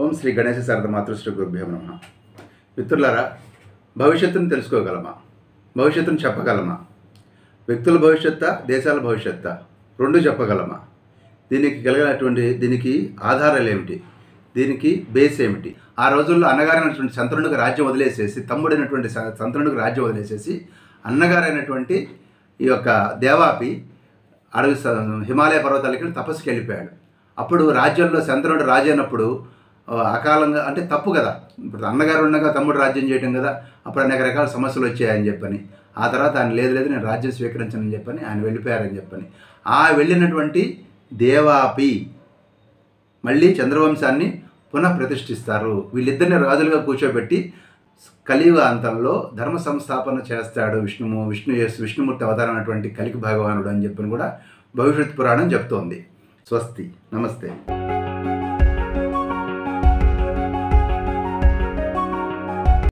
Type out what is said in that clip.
ఓం శ్రీ గణేశ శారద మాతృశ్రీ గురుభ్యో నమః. మిత్రులారా, భవిష్యత్తును తెలుసుకోగలమా? భవిష్యత్తును చెప్పగలమా? వ్యక్తుల భవిష్యత్తా, దేశాల భవిష్యత్తా రెండు చెప్పగలమా? దీనికి ఆధారాలు ఏమిటి? దీనికి బేస్ ఏమిటి? ఆ రోజుల్లో అన్నగారైనటువంటి శంతనుడికి రాజ్యం వదిలేసేసి, తమ్ముడైనటువంటి శంతనుడికి రాజ్యం వదిలేసేసి, అన్నగారైనటువంటి ఈ యొక్క దేవాపి అడవి హిమాలయ పర్వతాలకి తపస్సుకి వెళ్ళిపోయాడు. అప్పుడు రాజ్యంలో శంతనుడు రాజు అయినప్పుడు అకాలంగా, అంటే తప్పు కదా, ఇప్పుడు అన్నగారు ఉండగా తమ్ముడు రాజ్యం చేయడం కదా, అప్పుడు అనేక రకాల సమస్యలు వచ్చాయని చెప్పని, ఆ తర్వాత ఆయన లేదు నేను రాజ్యం స్వీకరించనని చెప్పని ఆయన వెళ్ళిపోయారని చెప్పని, ఆ వెళ్ళినటువంటి దేవాపి మళ్ళీ చంద్రవంశాన్ని పునఃప్రతిష్ఠిస్తారు. వీళ్ళిద్దరిని రాజులుగా కూర్చోబెట్టి కలియుగ అంతంలో ధర్మ సంస్థాపన చేస్తాడు విష్ణుమూర్తి అవతారమైనటువంటి కలికి భగవానుడు అని చెప్పని కూడా భవిష్యత్ పురాణం చెప్తోంది. స్వస్తి, నమస్తే.